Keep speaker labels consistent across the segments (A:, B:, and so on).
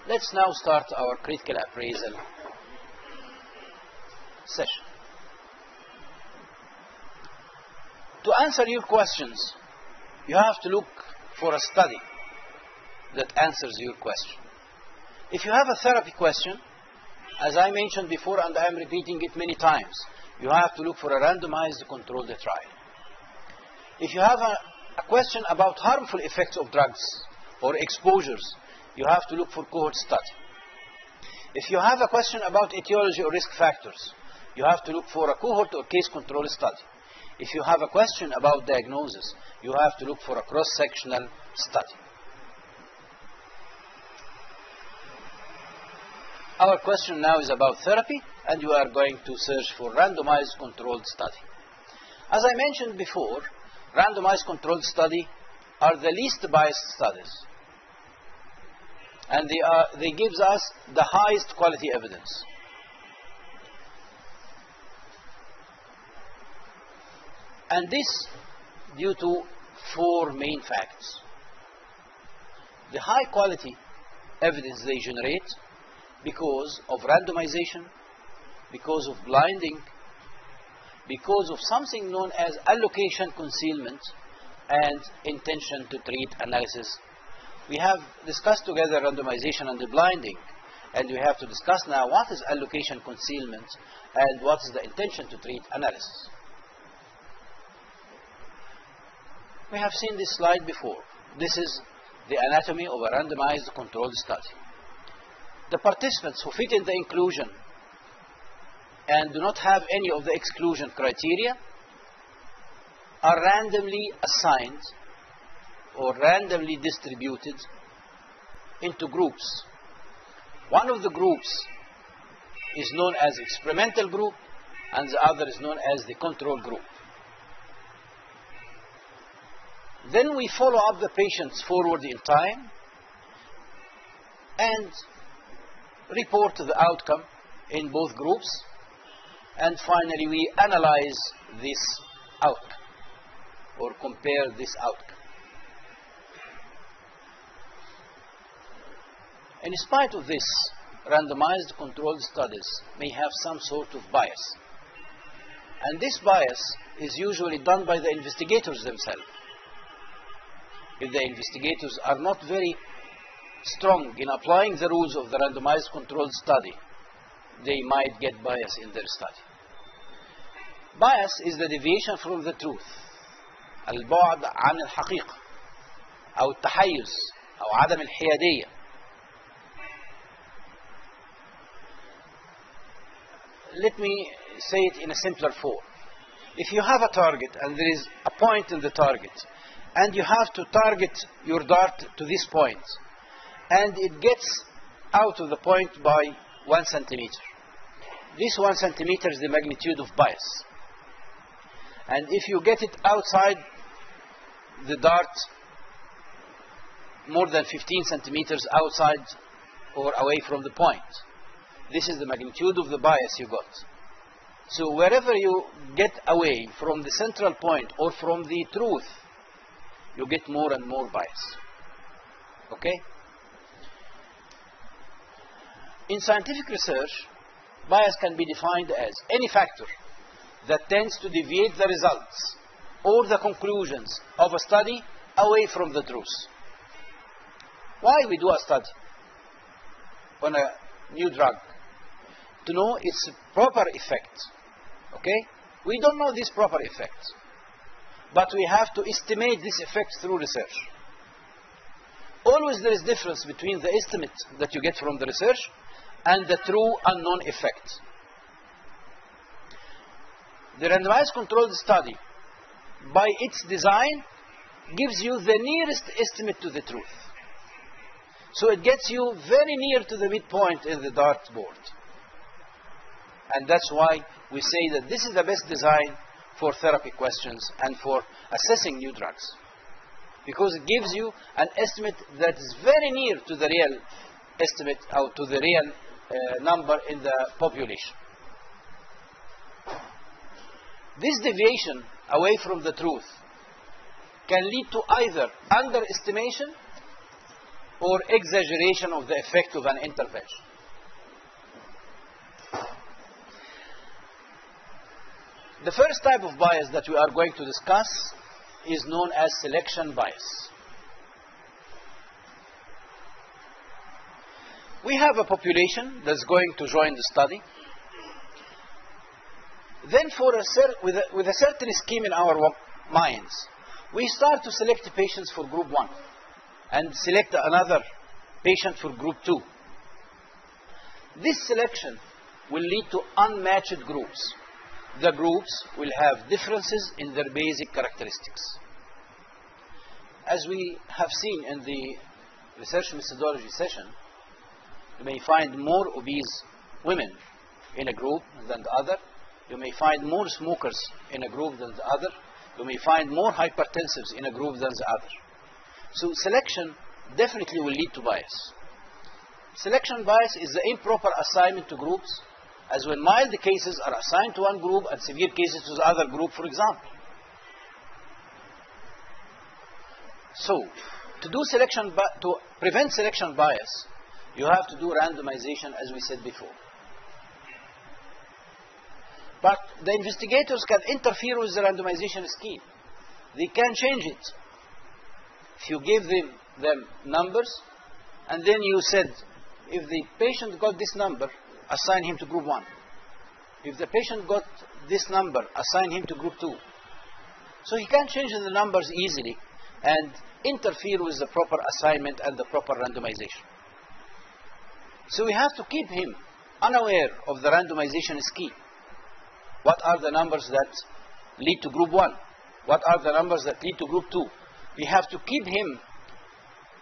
A: Let's now start our critical appraisal session. To answer your questions, you have to look for a study that answers your question. If you have a therapy question, as I mentioned before and I am repeating it many times, you have to look for a randomized controlled trial. If you have a question about harmful effects of drugs or exposures, you have to look for cohort study. If you have a question about etiology or risk factors, you have to look for a cohort or case control study. If you have a question about diagnosis, you have to look for a cross-sectional study. Our question now is about therapy, and you are going to search for randomized controlled study. As I mentioned before, randomized controlled study are the least biased studies, and they gives us the highest quality evidence. And this due to four main facts. The high quality evidence they generate because of randomization, because of blinding, because of something known as allocation concealment and intention to treat analysis. We have discussed together randomization and the blinding, and we have to discuss now what is allocation concealment and what is the intention to treat analysis. We have seen this slide before. This is the anatomy of a randomized controlled study. The participants who fit in the inclusion and do not have any of the exclusion criteria are randomly assigned or randomly distributed into groups. One of the groups is known as experimental group and the other is known as the control group. Then we follow up the patients forward in time and report the outcome in both groups, and finally we analyze this outcome or compare this outcome. In spite of this, randomized controlled studies may have some sort of bias, and this bias is usually done by the investigators themselves. If the investigators are not very strong in applying the rules of the randomized controlled study, they might get bias in their study. Bias is the deviation from the truth. البعد عن الحقيقة أو التحيز أو عدم الحيادية. Let me say it in a simpler form. If you have a target and there is a point in the target, and you have to target your dart to this point, and it gets out of the point by 1 centimeter. This 1 centimeter is the magnitude of bias. And if you get it outside the dart more than 15 centimeters outside or away from the point, this is the magnitude of the bias you got. So wherever you get away from the central point or from the truth, you get more and more bias. Okay? In scientific research, bias can be defined as any factor that tends to deviate the results or the conclusions of a study away from the truth. Why we do a study on a new drug? To know its proper effect. Okay? We don't know this proper effect, but we have to estimate this effect through research. Always there is difference between the estimate that you get from the research and the true unknown effect. The randomized controlled study, by its design, gives you the nearest estimate to the truth. So it gets you very near to the midpoint in the dartboard. And that's why we say that this is the best design for therapy questions and for assessing new drugs, because it gives you an estimate that is very near to the real estimate or to the real number in the population. This deviation away from the truth can lead to either underestimation or exaggeration of the effect of an intervention. The first type of bias that we are going to discuss is known as selection bias. We have a population that's going to join the study. Then with a certain scheme in our minds, we start to select patients for group 1 and select another patient for group 2. This selection will lead to unmatched groups. The groups will have differences in their basic characteristics. As we have seen in the research methodology session, you may find more obese women in a group than the other. You may find more smokers in a group than the other. You may find more hypertensives in a group than the other. So selection definitely will lead to bias. Selection bias is the improper assignment to groups, as when mild cases are assigned to one group and severe cases to the other group, for example. So, to prevent selection bias, you have to do randomization, as we said before. But the investigators can interfere with the randomization scheme. They can change it. If you give them numbers, and then you said, if the patient got this number, assign him to group 1. If the patient got this number, assign him to group 2. So he can change the numbers easily and interfere with the proper assignment and the proper randomization. So we have to keep him unaware of the randomization scheme. What are the numbers that lead to group 1? What are the numbers that lead to group 2? We have to keep him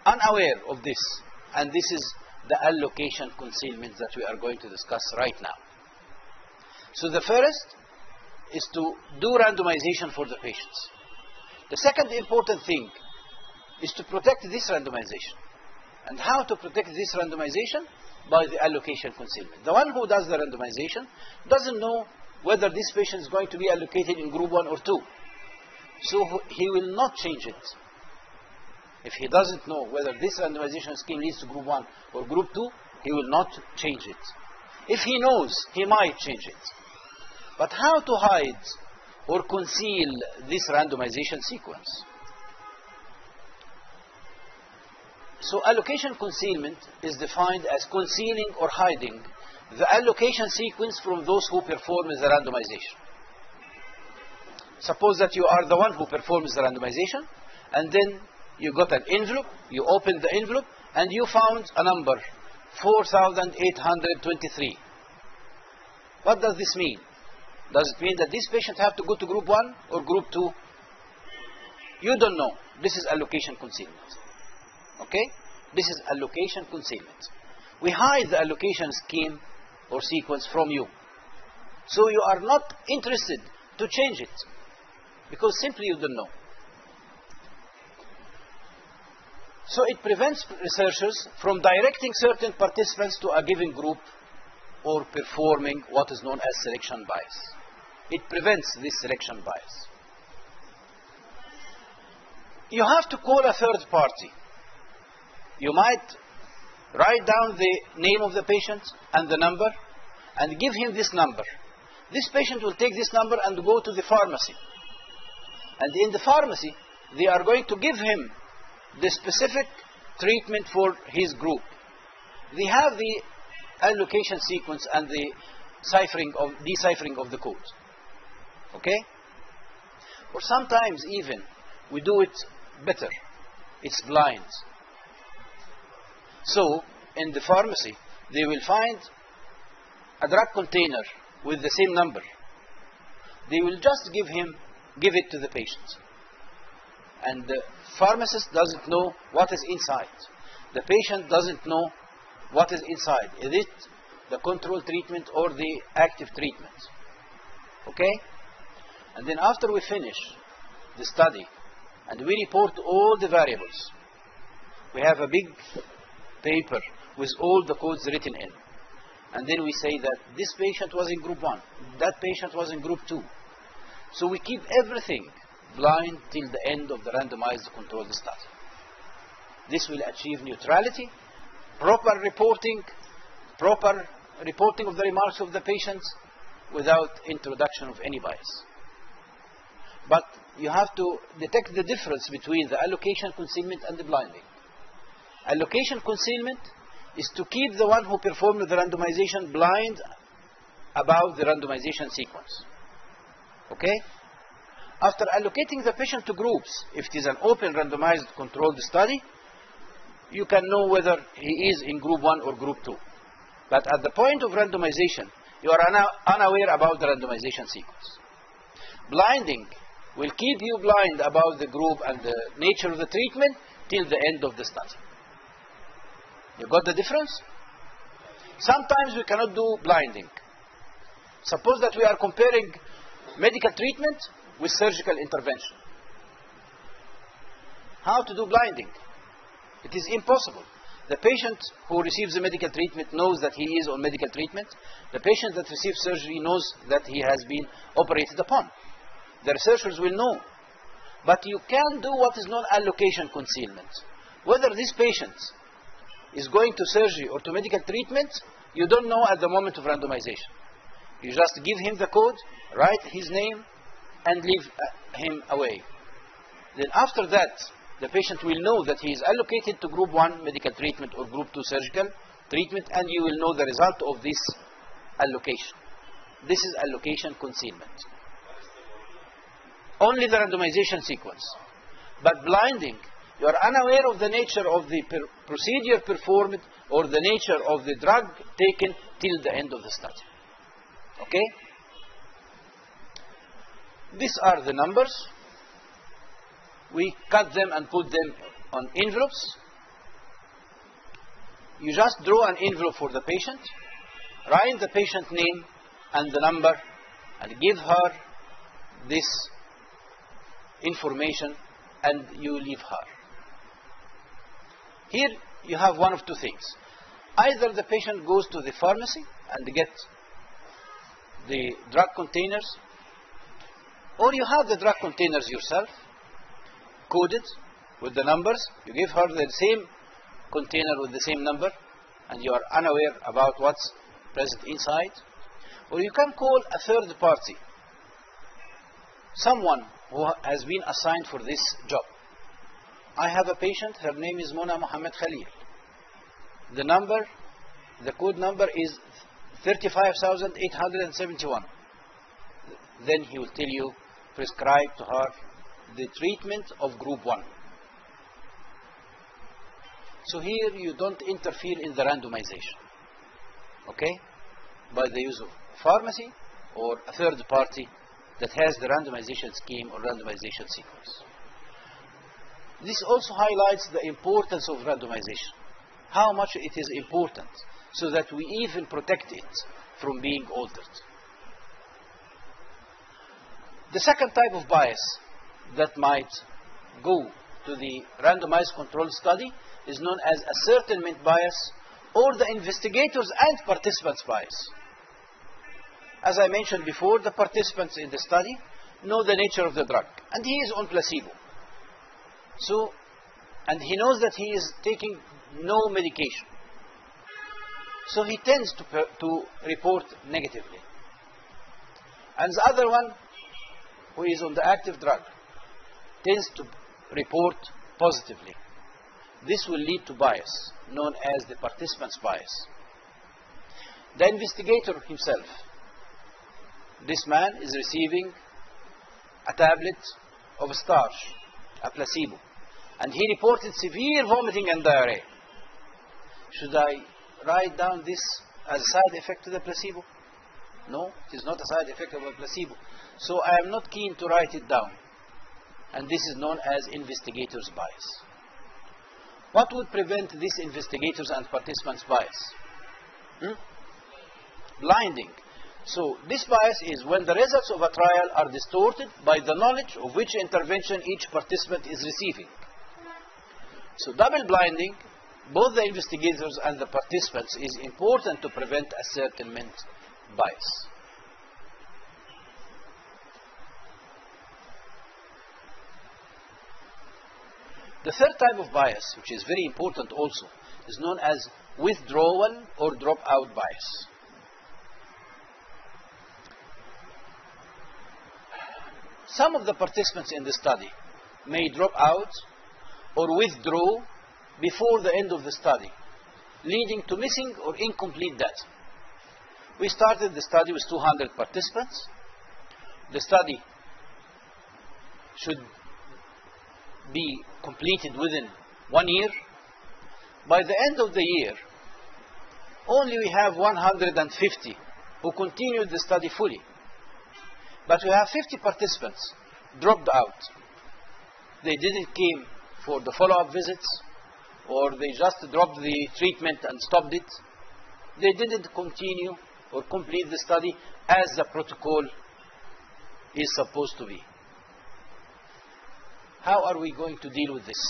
A: unaware of this. And this is the allocation concealment that we are going to discuss right now. So the first is to do randomization for the patients. The second important thing is to protect this randomization. And how to protect this randomization? By the allocation concealment. The one who does the randomization doesn't know whether this patient is going to be allocated in group 1 or 2. So he will not change it. If he doesn't know whether this randomization scheme leads to group 1 or group 2, he will not change it. If he knows, he might change it. But how to hide or conceal this randomization sequence? So allocation concealment is defined as concealing or hiding the allocation sequence from those who perform the randomization. Suppose that you are the one who performs the randomization, and then you got an envelope, you opened the envelope, and you found a number, 4,823. What does this mean? Does it mean that this patient have to go to group 1 or group 2? You don't know. This is allocation concealment. Okay? This is allocation concealment. We hide the allocation scheme or sequence from you. So you are not interested to change it, because simply you don't know. So it prevents researchers from directing certain participants to a given group or performing what is known as selection bias. It prevents this selection bias. You have to call a third party. You might write down the name of the patient and the number and give him this number. This patient will take this number and go to the pharmacy. And in the pharmacy, they are going to give him the specific treatment for his group. They have the allocation sequence and the deciphering of the code. Okay? Or sometimes even we do it better. It's blind. So in the pharmacy, they will find a drug container with the same number. They will just give it to the patient. And the pharmacist doesn't know what is inside. The patient doesn't know what is inside. Is it the control treatment or the active treatment? Okay? And then after we finish the study and we report all the variables, we have a big paper with all the codes written in. And then we say that this patient was in group 1, that patient was in group 2. So we keep everything blind till the end of the randomized controlled study. This will achieve neutrality, proper reporting of the remarks of the patients without introduction of any bias. But you have to detect the difference between the allocation concealment and the blinding. Allocation concealment is to keep the one who performed the randomization blind about the randomization sequence. Okay? After allocating the patient to groups, if it is an open randomized controlled study, you can know whether he is in group 1 or group 2. But at the point of randomization, you are unaware about the randomization sequence. Blinding will keep you blind about the group and the nature of the treatment till the end of the study. You got the difference? Sometimes we cannot do blinding. Suppose that we are comparing medical treatment with surgical intervention. How to do blinding? It is impossible. The patient who receives the medical treatment knows that he is on medical treatment. The patient that receives surgery knows that he has been operated upon. The researchers will know. But you can do what is known allocation concealment. Whether this patient is going to surgery or to medical treatment, you don't know at the moment of randomization. You just give him the code, write his name, and leave him away. Then after that, the patient will know that he is allocated to group 1 medical treatment or group 2 surgical treatment, and you will know the result of this allocation. This is allocation concealment. Only the randomization sequence. But blinding, you are unaware of the nature of the procedure performed or the nature of the drug taken till the end of the study. Okay? These are the numbers. We cut them and put them on envelopes. You just draw an envelope for the patient, write the patient name and the number, and give her this information, and you leave her. Here you have one of two things. Either the patient goes to the pharmacy and gets the drug containers, or you have the drug containers yourself, coded with the numbers. You give her the same container with the same number, and you are unaware about what's present inside. Or you can call a third party, someone who has been assigned for this job. I have a patient, her name is Mona Mohammed Khalil. The number, the code number is 35,871. Then he will tell you, prescribe to her the treatment of group 1. So here you don't interfere in the randomization, okay, by the use of pharmacy or a third party that has the randomization scheme or randomization sequence. This also highlights the importance of randomization, how much it is important, so that we even protect it from being altered. The second type of bias that might go to the randomized controlled study is known as ascertainment bias, or the investigators and participants bias. As I mentioned before, the participants in the study know the nature of the drug, and he is on placebo. So, and he knows that he is taking no medication. So he tends to report negatively. And the other one, who is on the active drug, tends to report positively. This will lead to bias, known as the participant's bias. The investigator himself, this man is receiving a tablet of starch, a placebo, and he reported severe vomiting and diarrhea. Should I write down this as a side effect to the placebo? No, it is not a side effect of a placebo. So I am not keen to write it down. And this is known as investigator's bias. What would prevent this investigators and participants bias? Blinding. So this bias is when the results of a trial are distorted by the knowledge of which intervention each participant is receiving. So double blinding, both the investigators and the participants, is important to prevent ascertainment bias. The third type of bias, which is very important also, is known as withdrawal or dropout bias. Some of the participants in the study may drop out or withdraw before the end of the study, leading to missing or incomplete data. We started the study with 200 participants. The study should be completed within 1 year. By the end of the year, only we have 150 who continued the study fully. But we have 50 participants dropped out. They didn't came for the follow-up visits, or they just dropped the treatment and stopped it. They didn't continue or complete the study as the protocol is supposed to be. How are we going to deal with this?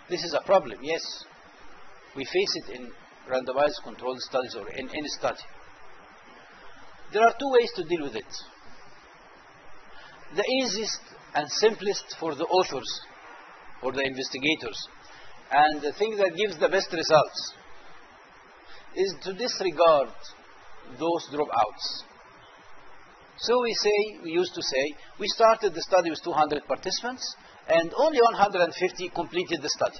A: This is a problem, yes. We face it in randomized controlled studies or in any study. There are two ways to deal with it. The easiest and simplest for the authors or the investigators, and the thing that gives the best results, is to disregard those dropouts. So we used to say, we started the study with 200 participants, and only 150 completed the study.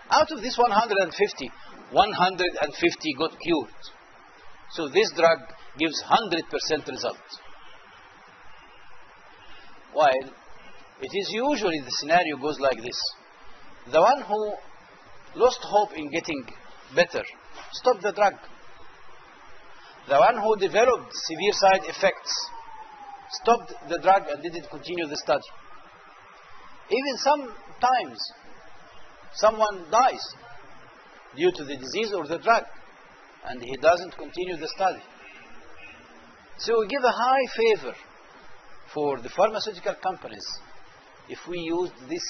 A: Out of this 150, 150 got cured. So this drug gives 100% result. While it is usually the scenario goes like this. The one who lost hope in getting better stopped the drug. The one who developed severe side effects stopped the drug and didn't continue the study. Even sometimes someone dies due to the disease or the drug, and he doesn't continue the study. So we give a high favor for the pharmaceutical companies if we use this,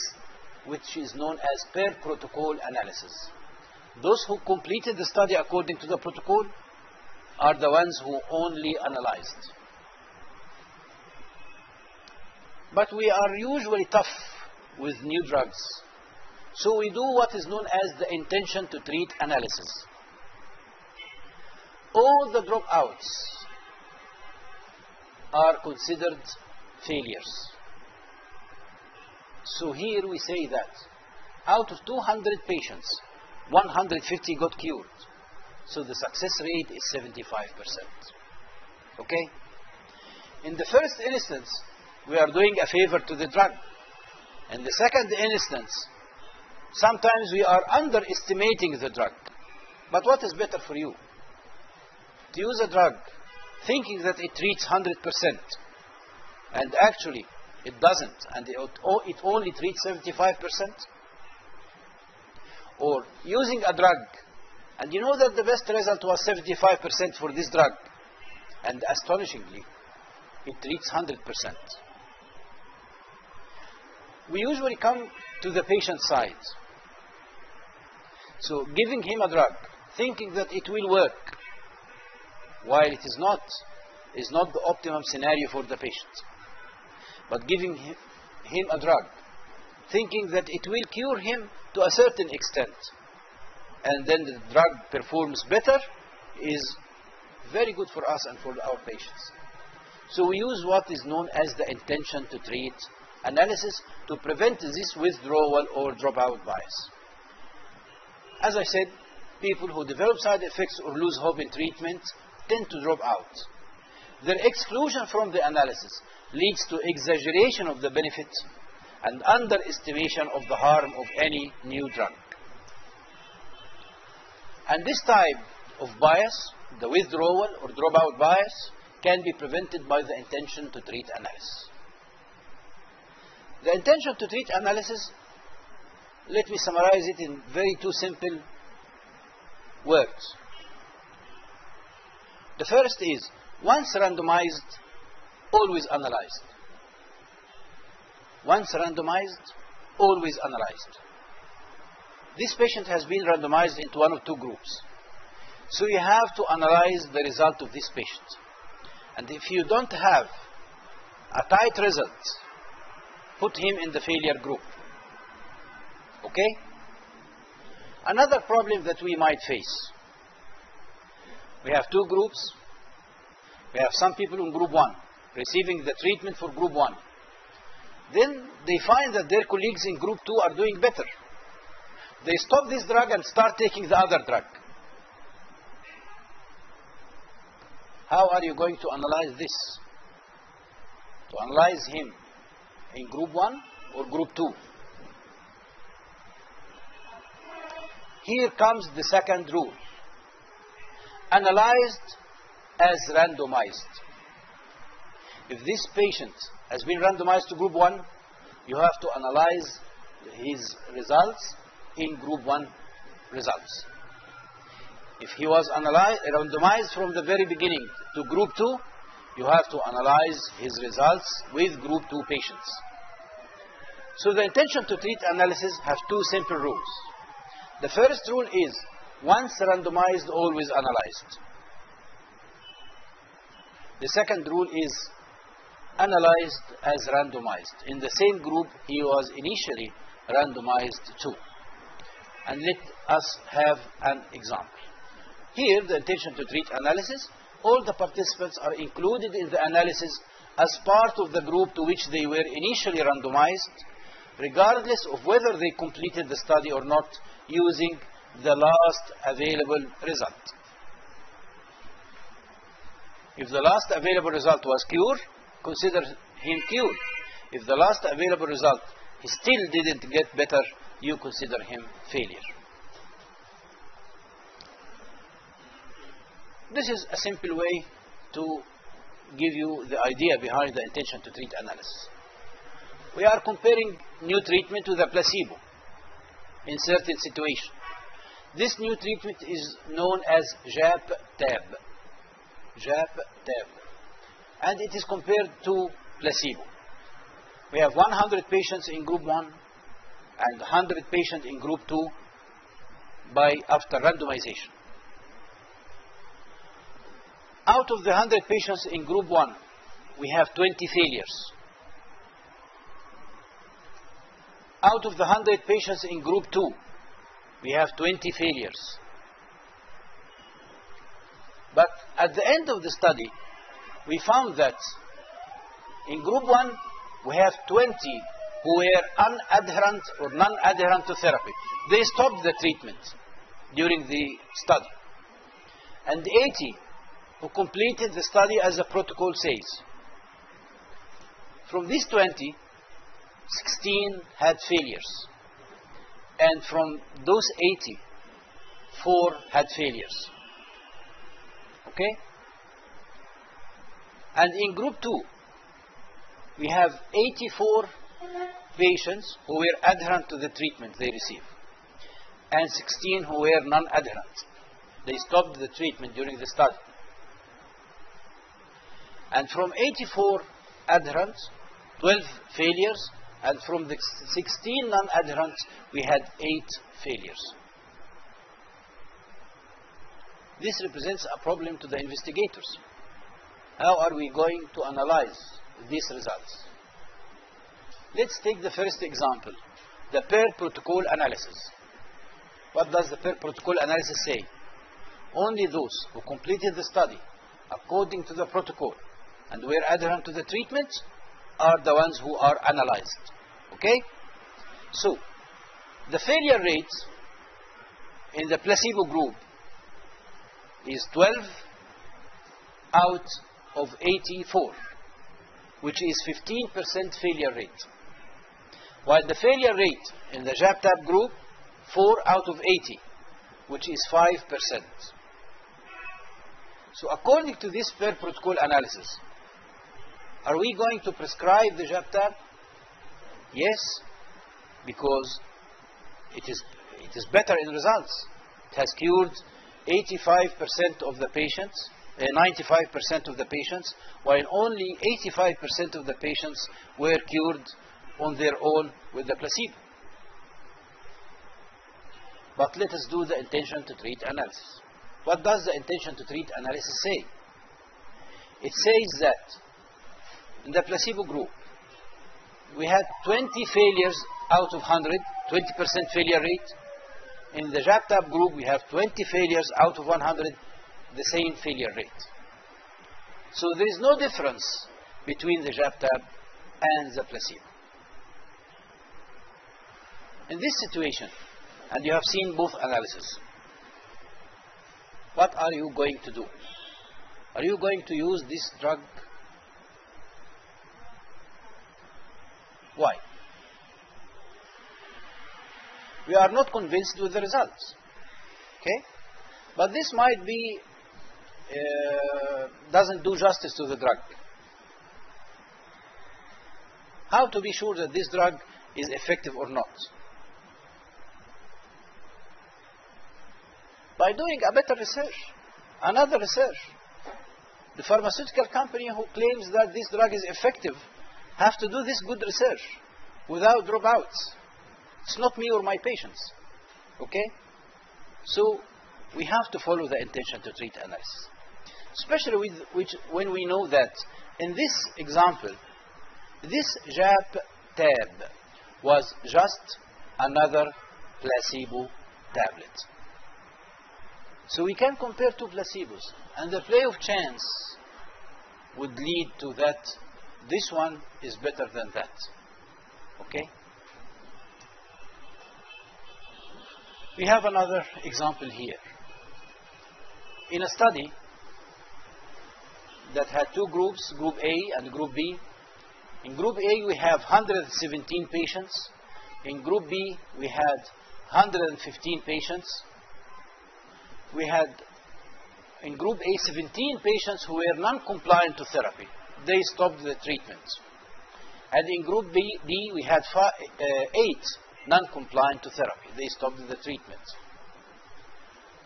A: which is known as per protocol analysis. Those who completed the study according to the protocol are the ones who only analyzed. But we are usually tough with new drugs. So we do what is known as the intention to treat analysis. All the dropouts are considered failures. So here we say that out of 200 patients, 150 got cured. So the success rate is 75%. Okay? In the first instance, we are doing a favor to the drug. In the second instance, sometimes we are underestimating the drug. But what is better for you? To use a drug thinking that it treats 100%, and actually it doesn't, and it only treats 75%? Or using a drug, and you know that the best result was 75% for this drug, and astonishingly, it treats 100%. We usually come to the patient side. So giving him a drug, thinking that it will work, while it is not the optimum scenario for the patient. But giving him a drug, thinking that it will cure him to a certain extent, and then the drug performs better, is very good for us and for our patients. So we use what is known as the intention to treat analysis to prevent this withdrawal or dropout bias. As I said, people who develop side effects or lose hope in treatment tend to drop out. Their exclusion from the analysis leads to exaggeration of the benefit and underestimation of the harm of any new drug. And this type of bias, the withdrawal or dropout bias, can be prevented by the intention to treat analysis. The intention to treat analysis, let me summarize it in very two simple words. The first is, once randomized, always analyzed. Once randomized, always analyzed. This patient has been randomized into one of two groups. So you have to analyze the result of this patient. And if you don't have a tight result, put him in the failure group. Okay? Another problem that we might face. We have two groups. We have some people in group 1 receiving the treatment for group 1. Then they find that their colleagues in group 2 are doing better. They stop this drug and start taking the other drug. How are you going to analyze this? To analyze him in group 1 or group 2? Here comes the second rule. Analyzed as randomized. If this patient has been randomized to group 1, you have to analyze his results in group 1 results. If he was randomized from the very beginning to group 2, you have to analyze his results with group 2 patients. So the intention to treat analysis has two simple rules. The first rule is, once randomized, always analyzed. The second rule is, analyzed as randomized. In the same group he was initially randomized to. And let us have an example. Here, the intention to treat analysis, all the participants are included in the analysis as part of the group to which they were initially randomized, regardless of whether they completed the study or not, using the last available result. If the last available result was cure, consider him cured. If the last available result, he still didn't get better, you consider him failure. This is a simple way to give you the idea behind the intention to treat analysis. We are comparing new treatment to the placebo in certain situations. This new treatment is known as JAP-TAB. JAP-TAB. And it is compared to placebo. We have 100 patients in group 1 and 100 patients in group 2 after randomization. Out of the 100 patients in group 1, we have 20 failures. Out of the 100 patients in group 2, we have 20 failures. But at the end of the study, we found that in group 1, we have 20 who were unadherent or non-adherent to therapy. They stopped the treatment during the study. And 80 who completed the study as the protocol says. From these 20, 16 had failures. And from those 80, 4 had failures. Okay? And in group 2, we have 84 patients who were adherent to the treatment they received, and 16 who were non-adherent. They stopped the treatment during the study. And from 84 adherents, 12 failures, and from the 16 non-adherents, we had 8 failures. This represents a problem to the investigators. How are we going to analyze these results? Let's take the first example, the per protocol analysis. What does the per protocol analysis say? Only those who completed the study according to the protocol and were adherent to the treatment are the ones who are analyzed. Okay? So, the failure rate in the placebo group is 12 out of 84, which is 15% failure rate. While the failure rate in the JAP-TAB group, 4 out of 80, which is 5%. So according to this per protocol analysis, are we going to prescribe the JAP-TAB? Yes, because it is better in results. It has cured 85% of the patients, 95% of the patients, while only 85% of the patients were cured on their own with the placebo. But let us do the intention to treat analysis. What does the intention to treat analysis say? It says that in the placebo group, we had 20 failures out of 100, 20% failure rate. In the JAP-TAP group, we have 20 failures out of 100, the same failure rate. So there is no difference between the JAP-TAP and the placebo. In this situation, and you have seen both analyses, what are you going to do? Are you going to use this drug? Why? We are not convinced with the results. Okay? But this might be, doesn't do justice to the drug. How to be sure that this drug is effective or not? By doing a better research, another research. The pharmaceutical company who claims that this drug is effective have to do this good research without dropouts. It's not me or my patients. Okay? So we have to follow the intention to treat analysis. Especially when we know that in this example, this JAP-TAB was just another placebo tablet. So we can compare two placebos, and the play of chance would lead to that this one is better than that. Okay? We have another example here. In a study that had two groups, Group A and Group B. In Group A, we have 117 patients. In Group B, we had 115 patients. We had, in Group A, 17 patients who were non-compliant to therapy. They stopped the treatment. And in Group D, we had 8 non-compliant to therapy. They stopped the treatment.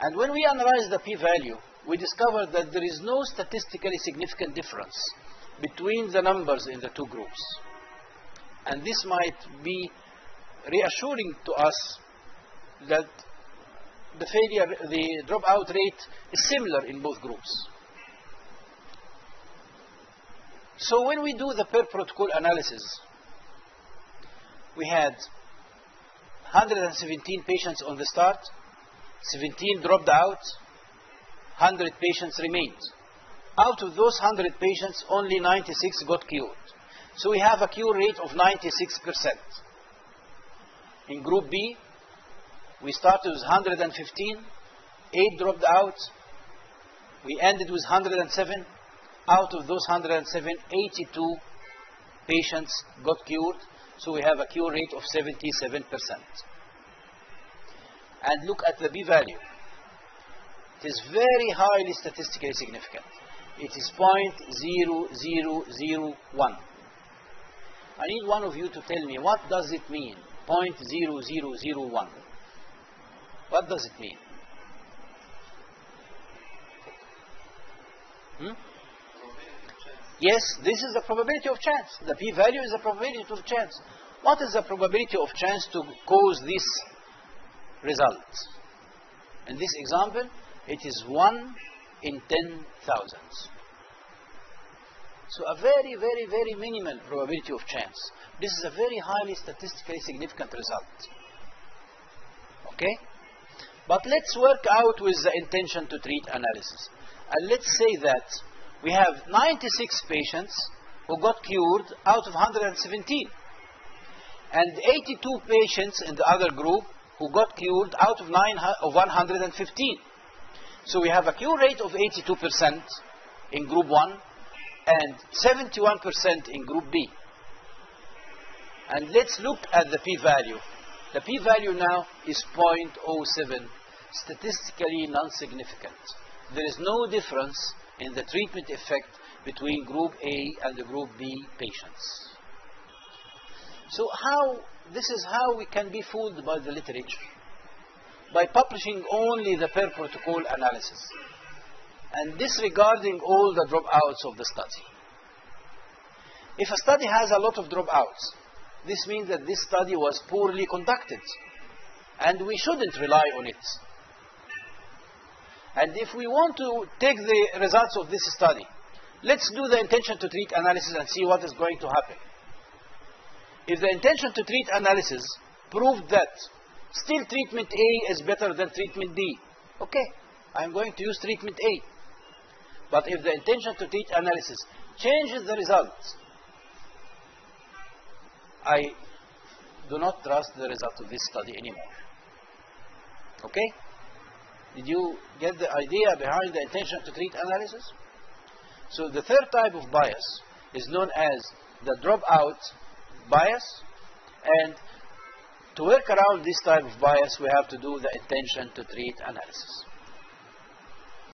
A: And when we analyzed the p-value, we discovered that there is no statistically significant difference between the numbers in the two groups. And this might be reassuring to us that the dropout rate is similar in both groups. So when we do the per protocol analysis, we had 117 patients on the start, 17 dropped out, 100 patients remained. Out of those 100 patients, only 96 got cured. So we have a cure rate of 96%. In Group B, we started with 115, 8 dropped out, we ended with 107. Out of those 107, 82 patients got cured, so we have a cure rate of 77%. And look at the p-value. It is very highly statistically significant. It is 0.0001. I need one of you to tell me, what does it mean, 0.0001? What does it mean? Yes, this is the probability of chance. The p-value is the probability of chance. What is the probability of chance to cause this result? In this example, it is 1 in 10,000. So a very, very, very minimal probability of chance. This is a very highly statistically significant result. Okay? But let's work out with the intention to treat analysis. And let's say that we have 96 patients who got cured out of 117. And 82 patients in the other group who got cured out of 115. So we have a cure rate of 82% in Group 1 and 71% in Group B. And let's look at the p-value. The p-value now is 0.07, statistically non-significant. There is no difference in the treatment effect between Group A and the Group B patients. So this is how we can be fooled by the literature. By publishing only the per protocol analysis and disregarding all the dropouts of the study. If a study has a lot of dropouts, this means that this study was poorly conducted and we shouldn't rely on it. And if we want to take the results of this study Let's do the intention to treat analysis and see what is going to happen. If the intention to treat analysis proved that still treatment A is better than treatment D, okay, I'm going to use treatment A. But if the intention to treat analysis changes the results, I do not trust the result of this study anymore. Okay? Did you get the idea behind the intention to treat analysis? So the third type of bias is known as the dropout bias, and to work around this type of bias we have to do the intention to treat analysis.